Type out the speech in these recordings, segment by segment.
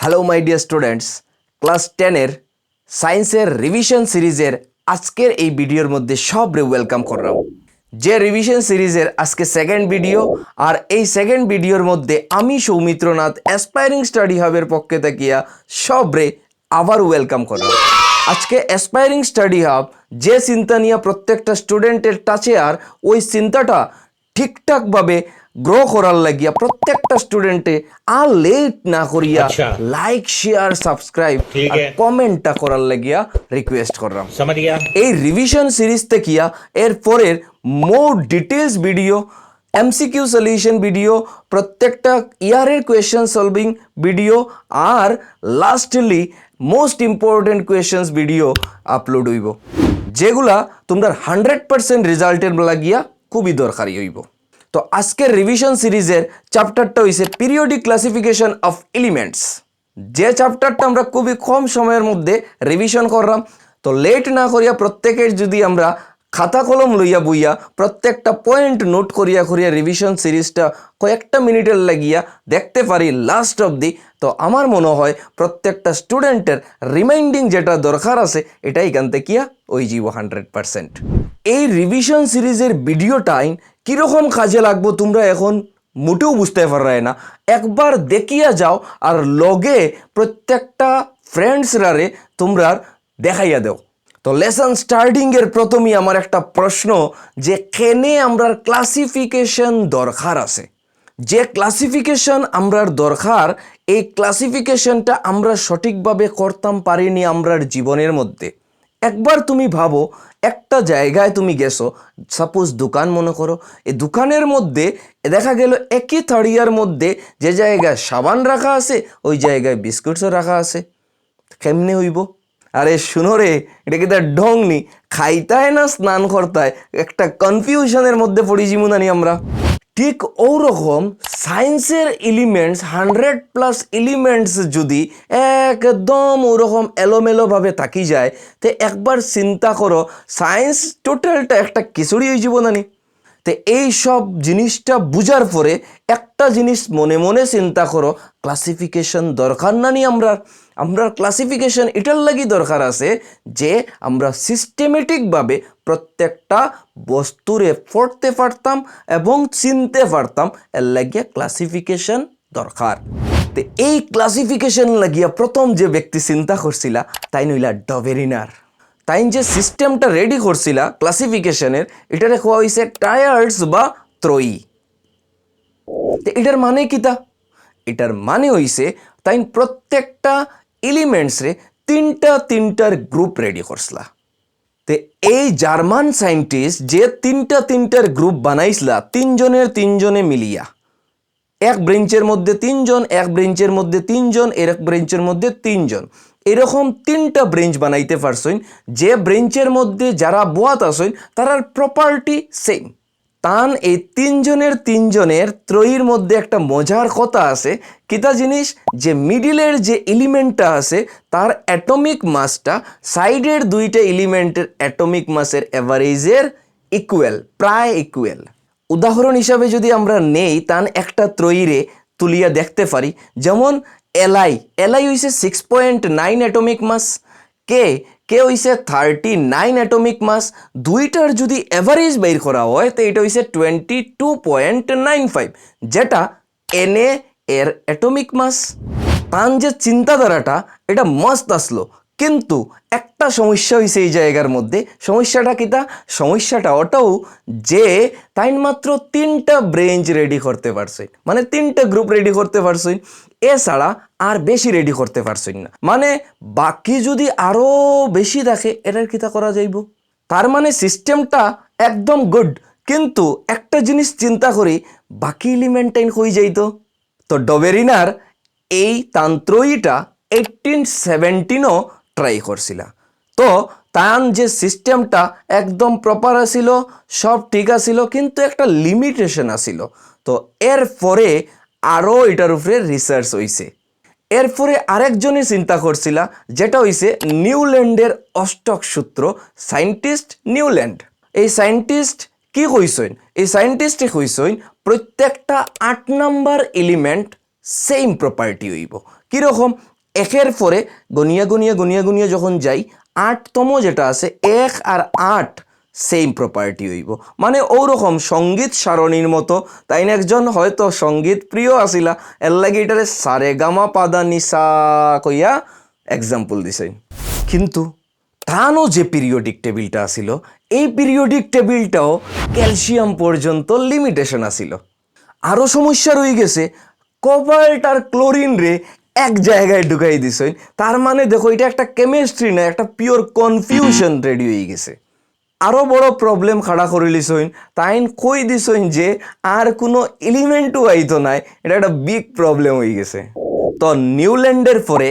Hello my dear students, class 10-এর সায়েন্সের revision সিরিজের আজকের এই ভিডিওর মধ্যে সবরে ওয়েলকাম করলাম। যে রিভিশন সিরিজের আজকে সেকেন্ড ভিডিও, আর এই সেকেন্ড ভিডিওর মধ্যে আমি সৌমিত্রনাথ অ্যাসপায়ারিং স্টাডি হাবের পক্ষে থাকিয়া সবরে আবার ওয়েলকাম করলাম। আজকে অ্যাসপায়ারিং স্টাডি হাব যে চিন্তা নিয়ে প্রত্যেকটা স্টুডেন্টের টাচে আর ওই চিন্তাটা ঠিকঠাকভাবে গ্রো করার লাগিয়া প্রত্যেকটা স্টুডেন্টে আর লেট না করিয়া লাইক শেয়ার সাবস্ক্রাইব আর কমেন্টটা করার লাগিয়া রিকোয়েস্ট করলাম। এই রিভিশন সিরিজ থেকিয়া এর পরের more details video, MCQ solution video, প্রত্যেকটা ইয়ারের কোয়েশ্চেন সলভিং ভিডিও আর lastly most important questions video upload হইব, যেগুলা তোমরা 100% রেজাল্টের লাগিয়া খুবই দরকারি হইব। তো আজকের রিভিশন সিরিজের চ্যাপ্টারটা হইছে পিরিয়ডিক ক্লাসিফিকেশন অফ এলিমেন্টস, যে চ্যাপ্টারটা আমরা খুবই কম সময়ের মধ্যে রিভিশন করলাম। তো লেট না করিয়া প্রত্যেকের যদি আমরা খাতা কলম লইয়া বইয়া প্রত্যেকটা পয়েন্ট নোট করিয়া করিয়া রিভিশন সিরিজটা কয়েকটা মিনিটের লাগিয়া দেখতে পারি লাস্ট অবধি, তো আমার মনে হয় প্রত্যেকটা স্টুডেন্টের রিমাইন্ডিং যেটা দরকার আছে এটা এখান থেকে ওই জীব 100%। এই রিভিশন সিরিজের ভিডিওটাই কীরকম কাজে লাগবো তোমরা এখন মোটেও বুঝতে পারবে না। একবার দেখিয়া যাও আর লগে প্রত্যেকটা ফ্রেন্ডসরারে তোমরা দেখাইয়া দাও। তো লেসন স্টার্টিংয়ের প্রথমেই আমার একটা প্রশ্ন, যে কেনে আমরার ক্লাসিফিকেশন দরকার আছে। যে ক্লাসিফিকেশন আমরার দরকার, এই ক্লাসিফিকেশনটা আমরা সঠিকভাবে করতাম পারিনি আমরার জীবনের মধ্যে। একবার তুমি ভাবো, একটা জায়গায় তুমি গেছো, সাপোজ দোকান মনে করো, এই দোকানের মধ্যে দেখা গেল একই থাড়িয়ার মধ্যে যে জায়গায় সাবান রাখা আছে ওই জায়গায় বিস্কুটসও রাখা আছে। কেমনে হইব? আরে শুনো রে, এটা কি তার ঢং নি, খাইতায় না স্নান করতায়, একটা কনফিউশনের মধ্যে পড়ি জীবনানি আমরা। ঠিক ওরকম সায়েন্সের এলিমেন্টস 100+ এলিমেন্টস যদি একদম ওরকম এলোমেলোভাবে থাকি যায়, তো একবার চিন্তা করো সায়েন্স টোটালটা একটা খিচুড়ি হয়ে যাব নানি। তো এই সব জিনিসটা বুঝার পরে একটা জিনিস মনে মনে চিন্তা করো, ক্লাসিফিকেশন দরকার না নি আমরা ক্লাসিফিকেশন এটার লাগি দরকার আছে যে আমরা সিস্টেমেটিকভাবে প্রত্যেকটা বস্তুরে পড়তে পারতাম এবং চিনতে পারতাম, এর লাগিয়া ক্লাসিফিকেশন দরকার। তো এই ক্লাসিফিকেশন লাগিয়া প্রথম যে ব্যক্তি চিন্তা করছিলা তাই নইলা ডবেরিনার। তাই যে সিস্টেমটা রেডি করছিলা ক্লাসিফিকেশনের, এটারে কোয়া হয়েছে টায়ার্স বা ত্রয়ী। তো এটার মানে কিতা? এটার মানে হইছে তাই প্রত্যেকটা এলিমেন্টসরে তিনটার গ্রুপ রেডি করছিলা। তো এই জার্মান সায়েন্টিস্ট যে তিনটার গ্রুপ বানাইছিলা, তিনজনে মিলিয়া, এক ব্রেঞ্চের মধ্যে 3 জন, এক ব্রেঞ্চের মধ্যে 3 জন, এক ব্রেঞ্চের মধ্যে 3 জন, এরকম 3টা ব্রেঞ্চ বানাইতে পারছেন। যে ব্রেঞ্চের মধ্যে যারা বোয়াত আসেন তারার প্রপার্টি সেম। তান এই তিনজনের ত্রয়ীর মধ্যে একটা মজার কথা আছে। কিতা জিনিস? যে মিডিলের যে এলিমেন্টটা আছে তার অ্যাটমিক মাসটা সাইডের 2টা এলিমেন্টের অ্যাটমিক মাসের অ্যাভারেজের ইকুয়াল, প্রায় ইকুয়াল। উদাহরণ হিসাবে যদি আমরা নেই, তান একটা ত্রয়ীরে তুলিয়া দেখতে পারি, যেমন এলআই হইছে 6.9 অ্যাটমিক মাস, কে হইছে 39 অ্যাটমিক মাস। দুইটার যদি অ্যাভারেজ বের করা হয় তো এটা হইছে 22.95, যেটা এনএ এর অ্যাটমিক মাস। তান যে চিন্তাধারাটা এটা মস্ত আসলো, কিন্তু একটা সমস্যা হয়েছে এই জায়গার মধ্যে। সমস্যাটা কিতা? সমস্যাটা ওটাও যে তাই মাত্র 3টা ব্রেঞ্চ রেডি করতে পারছেন, মানে 3টা গ্রুপ রেডি করতে পারছেন, এছাড়া আর বেশি রেডি করতে পারছেন না। মানে বাকি যদি আরও বেশি থাকে এটার কিতা করা যাইব? তার মানে সিস্টেমটা একদম গুড, কিন্তু একটা জিনিস চিন্তা করি, বাকি এলিমেন্টাইন হয়ে যাইতো। তো ডবেরিনার এই তান্ত্রয়ীটা 1817ও ট্রাই করছিলা। তো তান যে সিস্টেমটা একদম প্রপার আসিল, সব ঠিক আসিল, কিন্তু একটা লিমিটেশন আসিল। তো এরপরে আরও এটার উপরে রিসার্চ হইছে। এরপরে আরেকজনই চিন্তা করছিলা, যেটা হইছে নিউল্যান্ডের অষ্টক সূত্র সায়েন্টিস্ট নিউল্যান্ড। এই সায়েন্টিস্ট কি কইছেন? এই সায়েন্টিস্টে কইছেন প্রত্যেকটা 8 নাম্বার এলিমেন্ট সেম প্রপার্টি হইব। কীরকম? একের পরে গনিয়া গনিয়া গনিয়া গনিয়া যখন যাই 8তম যেটা আছে 1 আর 8 সেম প্রপার্টি হইব, মানে ওরকম সঙ্গীত সারণীর মতো। তাই না, একজন হয়তো সঙ্গীত প্রিয় আসিলা, এর লাগে এটারে সারে গামা পাদা নিসা কইয়া এক্সাম্পল দিছে। কিন্তু তানও যে পিরিয়ডিক টেবিলটা আসিল, এই পিরিয়ডিক টেবিলটাও ক্যালসিয়াম পর্যন্ত লিমিটেশন আসিল। আরও সমস্যা রয়ে গেছে, কোবাল্ট আর ক্লোরিন রে এক জায়গায় ঢুকাই দিছেন। তার মানে দেখো এটা একটা কেমিস্ট্রি না, একটা পিওর কনফিউশন রেডি হয়ে গেছে। আরও বড় প্রবলেম খাড়া করে লিছইন, তাইন কই দিছইন যে আর কোনো এলিমেন্টও আইতো নাই। এটা একটা বিগ প্রবলেম হয়ে গেছে। তো নিউল্যান্ডের পরে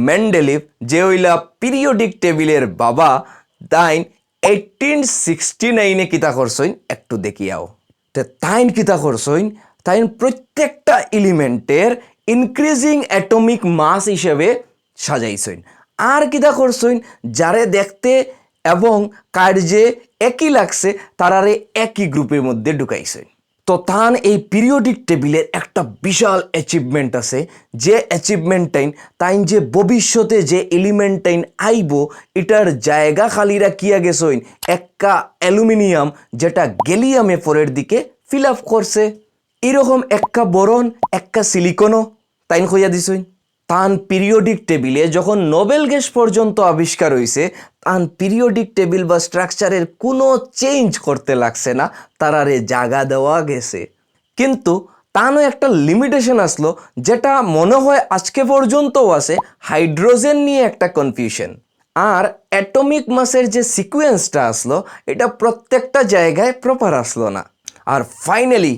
মেন্ডেলিভ যে হইলা পিরিয়ডিক টেবিলের বাবা, তাইন 1869 কিতা করছইন একটু দেখিয়াও। তে তাইন কিতা করছইন, তাইন প্রত্যেকটা এলিমেন্টের ইনক্রিজিং অ্যাটমিক মাস হিসেবে সাজাইছইন। আর কিতা করছইন, যারে দেখতে এবং কার্যে একই লাগছে তারারে একই গ্রুপের মধ্যে ঢুকাইছইন। তো তান এই পিরিয়ডিক টেবিলের একটা বিশাল অ্যাচিভমেন্ট আছে, যে অ্যাচিভমেন্টটাইন তাইন যে ভবিষ্যতে যে এলিমেন্টটাইন আইব এটার জায়গা খালি রাখিয়া গেছইন একটা অ্যালুমিনিয়াম, যেটা গ্যালিয়ামে পরের দিকে ফিল আপ করছে। এরকম একটা বোরন একটা সিলিকনও তাইন কইয়া দিছইন। তান পিরিয়ডিক টেবিলে যখন নোবেল গ্যাস পর্যন্ত আবিষ্কার হয়েছে, তান পিরিয়ডিক টেবিল বা স্ট্রাকচারের কোনো চেঞ্জ করতে লাগছে না, তারারে জায়গা দেওয়া গেছে। কিন্তু তানও একটা লিমিটেশন আসলো, যেটা মনে হয় আজকে পর্যন্তও আছে। হাইড্রোজেন নিয়ে একটা কনফিউশন, আর অ্যাটমিক মাসের যে সিকুয়েন্সটা আসলো এটা প্রত্যেকটা জায়গায় প্রপার আসলো না। আর ফাইনালি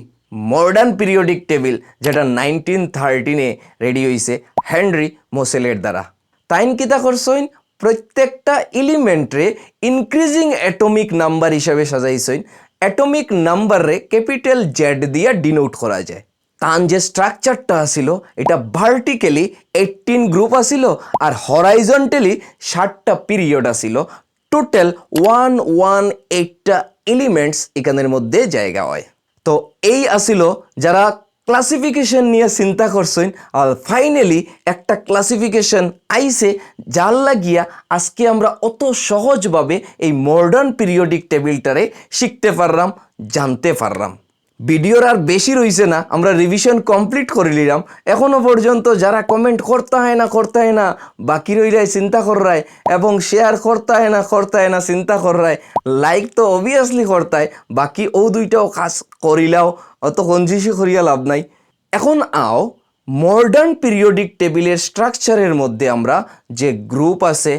মডার্ন পিরিয়ডিক টেবিল, যেটা 1913 রেডি হয়েছে হেনরি মোসেলের দ্বারা। তাইন কিতা করছইন, প্রত্যেকটা এলিমেন্টরে ইনক্রিজিং অ্যাটমিক নাম্বার হিসাবে সাজাইছইন। অ্যাটমিক নাম্বারে ক্যাপিটাল জেড দিয়ে ডিনোট করা যায়। তান যে স্ট্রাকচারটা আসিল এটা ভার্টিক্যালি 18 গ্রুপ আসিল, আর হরাইজন্টালি 60টা পিরিয়ড আসিল। টোটাল 118টা এলিমেন্টস এখানের মধ্যে জায়গা হয়। তো এই আসিল যারা ক্লাসিফিকেশন নিয়ে চিন্তা করছেন, আর ফাইনালি একটা ক্লাসিফিকেশন আইছে, যার লাগিয়া আজকে আমরা অত সহজভাবে এই মডার্ন পিরিয়ডিক টেবিলটারে শিখতে পারলাম, জানতে পারলাম। ভিডিওর আর বেশি রইছে না, আমরা রিভিশন কমপ্লিট করে নিলাম। এখনো পর্যন্ত যারা কমেন্ট করতে হয় না বাকি রইলাই চিন্তা কর রায়, এবং শেয়ার করতে হয় না চিন্তা কর রায়, লাইক তো অবভিয়াসলি করতায়, বাকি ও দুইটাও কাজ করিলাও, অত কঞ্জুসি করিয়া লাভ নাই। এখন আও মডার্ন পিরিয়ডিক টেবিলের স্ট্রাকচারের মধ্যে আমরা যে গ্রুপ আছে,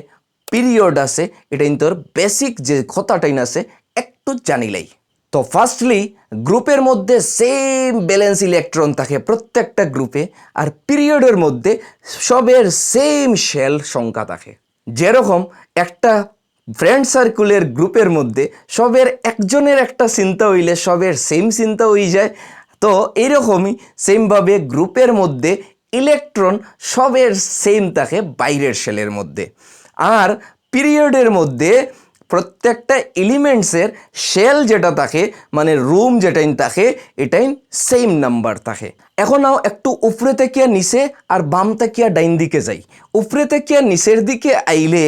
পিরিয়ড আছে, এটা কিন্তু বেসিক যে কথাটাই আছে একটু জানিলাই। তো ফার্স্টলি গ্রুপের মধ্যে সেম ব্যালেন্স ইলেকট্রন থাকে প্রত্যেকটা গ্রুপে, আর পিরিয়ডের মধ্যে সবের সেম শেল সংখ্যা থাকে। যেরকম একটা ফ্রেন্ড সার্কুলের গ্রুপের মধ্যে সবের একজনের একটা চিন্তা হইলে সবের সেম চিন্তা হয়ে যায়, তো এরকমই সেমভাবে গ্রুপের মধ্যে ইলেকট্রন সবের সেম থাকে বাইরের শেলের মধ্যে। আর পিরিয়ডের মধ্যে প্রত্যেকটা এলিমেন্টসের শেল যেটা থাকে, মানে রুম যেটাই থাকে, এটাই সেম নাম্বার থাকে। এখন নাও একটু উপরে থেকে নিচে আর বাম থেকে ডাইন দিকে যাই। উপরে থেকে নিচের দিকে আইলে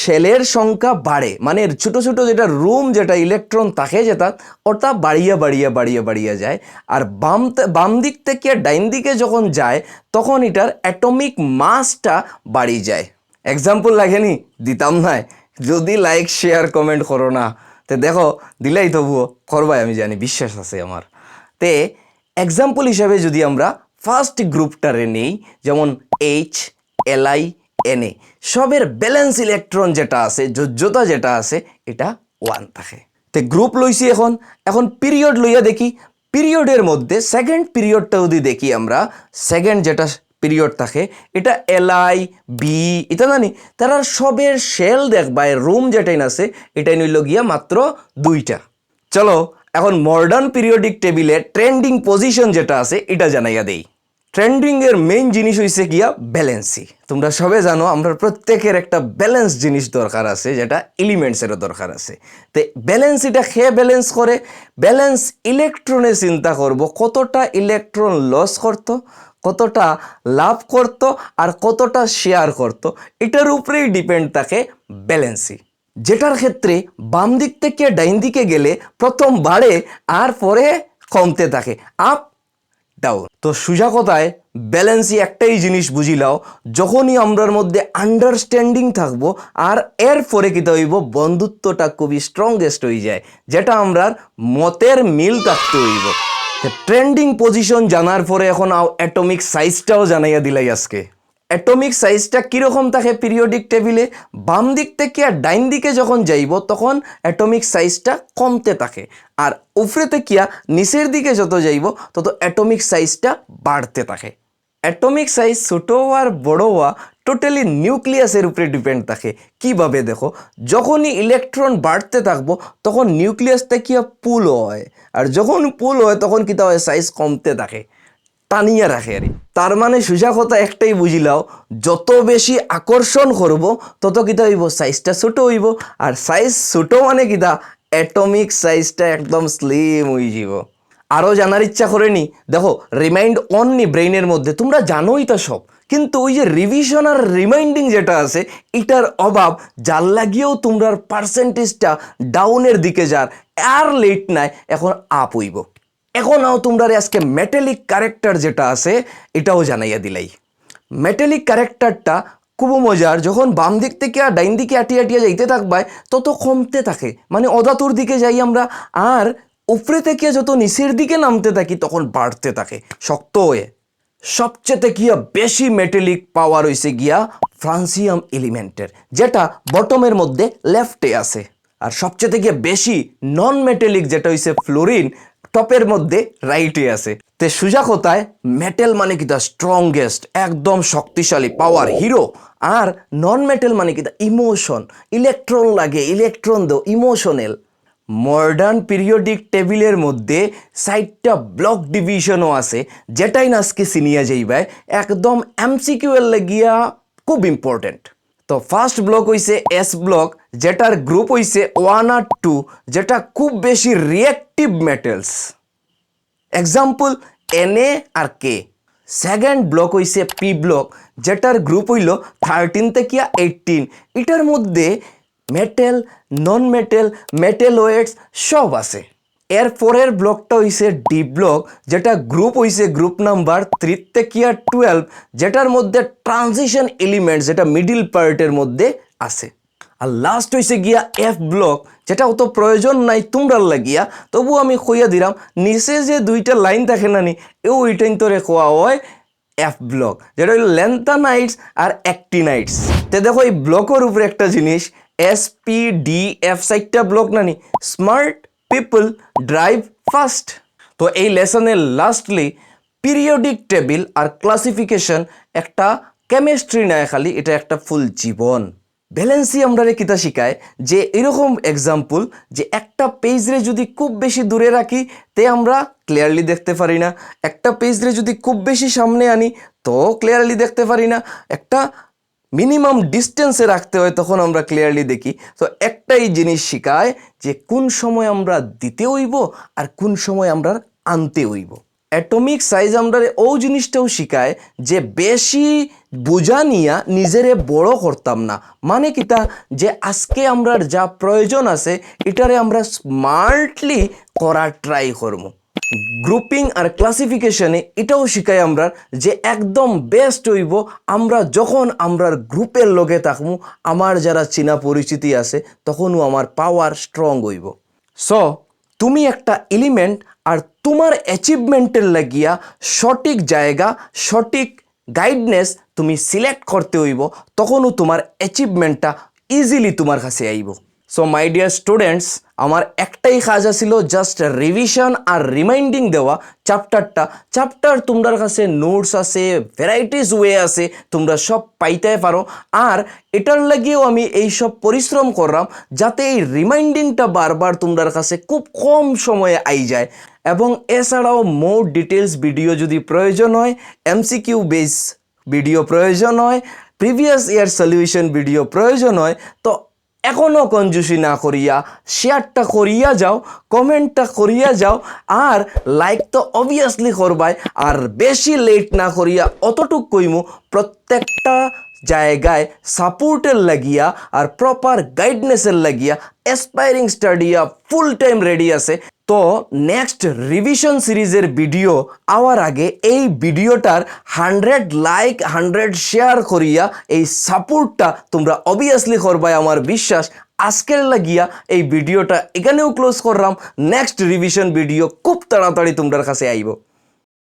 শেলের সংখ্যা বাড়ে, মানে ছোট ছোট যেটা রুম যেটা ইলেকট্রন থাকে যেটা ওটা বাড়িয়া যায়। আর বাম দিক থেকে ডাইন দিকে যখন যায় তখন এটার অ্যাটমিক মাসটা বাড়ি যায়। এক্সাম্পল লাগেনি, দিতাম না। যদি লাইক শেয়ার কমেন্ট করো না, তো দেখো দিলাই তবুও করবাই, আমি জানি, বিশ্বাস আছে আমার। তে এক্সাম্পল হিসাবে যদি আমরা ফার্স্ট গ্রুপটারে নেই, যেমন HLI-Na, সবের ব্যালেন্স ইলেকট্রন যেটা আছে, যোজ্যতা যেটা আছে, এটা 1 থাকে। তে গ্রুপ লইছি। এখন পিরিয়ড লইয়া দেখি। পিরিয়ডের মধ্যে সেকেন্ড পিরিয়ডটা যদি দেখি আমরা, সেকেন্ড যেটা পিরিয়ড থাকে এটা LI-B, এটা জানি তারা সবের শেল দেখবা, রুম যেটাই আছে এটাই নিল গিয়া মাত্র 2টা। চলো এখন মডার্ন পিরিয়ডিক টেবিলে ট্রেন্ডিং পজিশন যেটা আছে এটা জানাইয়া দেই। ট্রেন্ডিং এর মেইন জিনিস হইছে গিয়া ব্যালেন্সি। তোমরা সবে জানো আমরা প্রত্যেকের একটা ব্যালেন্স জিনিস দরকার আছে, যেটা এলিমেন্টসেরও দরকার আছে। তো ব্যালেন্সিটা খেয়ে ব্যালেন্স করে, ব্যালেন্স ইলেকট্রনে চিন্তা করব, কতটা ইলেকট্রন লস করতো, কতটা লাভ করতো আর কতটা শেয়ার করতো, এটার উপরেই ডিপেন্ড থাকে ব্যালেন্সি, যেটার ক্ষেত্রে বাম দিক থেকে ডাইন দিকে গেলে প্রথম বাড়ে আর পরে কমতে থাকে, আপ ডাউন। তো সোজা কথায় ব্যালেন্সই একটাই জিনিস বুঝিলাও, যখনই আমরার মধ্যে আন্ডারস্ট্যান্ডিং থাকবো আর এরপরে কী হইব, বন্ধুত্বটা খুবই স্ট্রংগেস্ট হয়ে যায়, যেটা আমরার মতের মিল থাকতে হইব। ট্রেন্ডিং পজিশন জানার পরে এখন অ্যাটমিক সাইজটাও জানাইয়া দিলাই আজকে। অ্যাটমিক সাইজটা কীরকম থাকে পিরিয়ডিক টেবিলে, বাম দিক থেকে আর ডাইন দিকে যখন যাইব তখন অ্যাটমিক সাইজটা কমতে থাকে, আর উপরে থেকে নিচের দিকে যত যাইব তত অ্যাটমিক সাইজটা বাড়তে থাকে। অ্যাটমিক সাইজ ছোটো আর বড়ো হওয়া টোটালি নিউক্লিয়াসের উপরে ডিপেন্ড থাকে। কিভাবে দেখো, যখনই ইলেকট্রন বাড়তে থাকবো তখন নিউক্লিয়াসটা কি পুল হয়, আর যখন পুল হয় তখন কী হয়, সাইজ কমতে থাকে, টানিয়ে রাখে আর। তার মানে সোজা কথা একটাই বুঝিলাও, যত বেশি আকর্ষণ করব তত কিতা হইব, সাইজটা ছোট হইব, আর সাইজ ছোট মানে কিতা, অ্যাটমিক সাইজটা একদম স্লিম হয়ে যাব। আরও জানার ইচ্ছা করেনি, দেখো রিমাইন্ড অনলি ব্রেইনের মধ্যে তোমরা জানোই তা সব, কিন্তু ওই যে রিভিশন আর রিমাইন্ডিং যেটা আছে এটার অভাব, যার লাগিয়েও তোমরার পার্সেন্টেজটা ডাউনের দিকে যার, আর লেট নাই এখন আপ হইব। এখন তোমরা আজকে মেটালিক ক্যারেক্টার যেটা আছে এটাও জানাইয়া দিলাই। মেটালিক ক্যারেক্টারটা খুব মজার, যখন বাম দিক থেকে আর ডাইন দিকে আটিয়া যাইতে থাকবায় তত কমতে থাকে, মানে অদাতুর দিকে যাই আমরা, আর উপরে থেকে যত নিচের দিকে নামতে থাকি তখন বাড়তে থাকে শক্ত হয়ে। সবচেয়ে গিয়া বেশি মেটালিক পাওয়ার হয়েছে গিয়া ফ্রান্সিয়াম এলিমেন্টের, যেটা বটমের মধ্যে লেফটে আছে, আর সবচেয়ে গিয়া বেশি নন মেটালিক যেটা হয়েছে ফ্লোরিন, টপের মধ্যে রাইটে আছে। তে সোজা কথায় মেটেল মানে কি, দা স্ট্রংগেস্ট, একদম শক্তিশালী পাওয়ার হিরো, আর নন মেটেল মানে কি, দা ইমোশন, ইলেকট্রন লাগে, ইলেকট্রন দো ইমোশনাল। মডার্ন পিরিয়ডিক টেবিলের মধ্যে 4টা ব্লক ডিভিশনও আছে, যেটাই নাজকে চিনিয়া যাইবাই একদম এমসিকিউ এর লাগিয়া খুব ইম্পর্টেন্ট। তো ফার্স্ট ব্লক হইছে এস ব্লক, যেটার গ্রুপ হইছে 1 আর 2, যেটা খুব বেশি রিয়েক্টিভ মেটেলস, এক্সাম্পল Na আর K। সেকেন্ড ব্লক হইছে পি ব্লক, যেটার গ্রুপ হইল 13 থেকে 18, এটার মধ্যে মেটেল, নন মেটেল, মেটেলয়েডস সব আছে। এর পরের ব্লকটা হইছে ডি ব্লক, যেটা গ্রুপ হইছে গ্রুপ নাম্বার 3 থেকে 12, যেটার মধ্যে ট্রানজিশন এলিমেন্টস, যেটা মিডিল পার্টের মধ্যে আছে। আর লাস্ট হইছে গিয়া এফ ব্লক, যেটা অত প্রয়োজন নাই তোমরার লাগিয়া, তবু আমি কইয়া দিলাম, নিচে যে 2টা লাইন থাকে না নি, ওইটাই তোরে কোয়া হয় এফ ব্লক, যেটা হইল ল্যান্থানাইটস আর অ্যাক্টিনাইটস। তে দেখো এই ব্লকের উপরে একটা জিনিস, SPDF 4টা ব্লক না নি, স্মার্ট পিপল ড্রাইভ ফাস্ট। তো এই লেসনের লাস্টলি পিরিয়ডিক টেবিল আর ক্লাসিফিকেশন একটা কেমিস্ট্রি নয় খালি, এটা একটা ফুল জীবন। ব্যালেন্সি আমরা কিতা শিখায় যে এরকম এক্সাম্পল, যে একটা পেজরে যদি খুব বেশি দূরে রাখি তে আমরা ক্লিয়ারলি দেখতে পারি না, একটা পেজরে যদি খুব বেশি সামনে আনি তো ক্লিয়ারলি দেখতে পারি না, একটা মিনিমাম ডিস্টেন্সে রাখতে হয় তখন আমরা ক্লিয়ারলি দেখি। তো একটাই জিনিস শিখায় যে কোন সময় আমরা দিতে হইব আর কোন সময় আমরা আনতে হইব। অ্যাটমিক সাইজ আমরা ও জিনিসটাও শিখায় যে বেশি বোঝা নিয়া নিজেরে বড় করতাম না, মানে কিতা, যে আজকে আমরা যা প্রয়োজন আছে এটারে আমরা স্মার্টলি করার ট্রাই করবো। গ্রুপিং আর ক্লাসিফিকেশনে এটাও শিখায় আমরা যে একদম বেস্ট হইব আমরা যখন আমরা গ্রুপের লগে থাকবো, আমার যারা চেনা পরিচিতি আছে তখনও আমার পাওয়ার স্ট্রং হইব। সো তুমি একটা এলিমেন্ট আর তোমার অ্যাচিভমেন্টের লাগিয়া সঠিক জায়গা, সঠিক গাইডনেস তুমি সিলেক্ট করতে হইব, তখনও তোমার অ্যাচিভমেন্টটা ইজিলি তোমার কাছে আইব। সো মাই ডিয়ার স্টুডেন্টস, আমার একটাই কাজ ছিল জাস্ট রিভিশন আর রিমাইন্ডিং দেওয়া চ্যাপ্টার তোমার কাছে নোটস আছে, ভ্যারাইটিস ওয়ে আছে, তোমরা সব পাইতে পারো। আর এটার লাগিয়েও আমি এই সব পরিশ্রম করলাম যাতে এই রিমাইন্ডিংটা বারবার তোমার কাছে খুব কম সময়ে আই যায়। এবং এছাড়াও মোর ডিটেলস ভিডিও যদি প্রয়োজন হয়, MCQ বেস ভিডিও প্রয়োজন হয়, প্রিভিয়াস ইয়ার সলিউশন ভিডিও প্রয়োজন হয়, তো এখনও কঞ্জুসি না করিয়া শেয়ারটা করিয়া যাও, কমেন্টটা করিয়া যাও, আর লাইক তো অবভিয়াসলি করবাই। আর বেশি লেট না করিয়া অতটুক কইমু, প্রত্যেকটা জায়গায় সাপোর্টের লাগিয়া আর প্রপার গাইডনেসের লাগিয়া অ্যাসপায়ারিং স্টাডিয়া ফুল টাইম রেডি আছে। তো নেক্সট রিভিশন সিরিজের ভিডিও আওয়ার আগে এই ভিডিওটার 100 লাইক 100 শেয়ার করিয়া এই সাপোর্টটা তোমরা অবভিয়াসলি করবাই আমার বিশ্বাস। আজকের লাগিয়া এই ভিডিওটা এখানেও ক্লোজ করলাম। নেক্সট রিভিশন ভিডিও খুব তাড়াতাড়ি তোমরা কাছে আইব।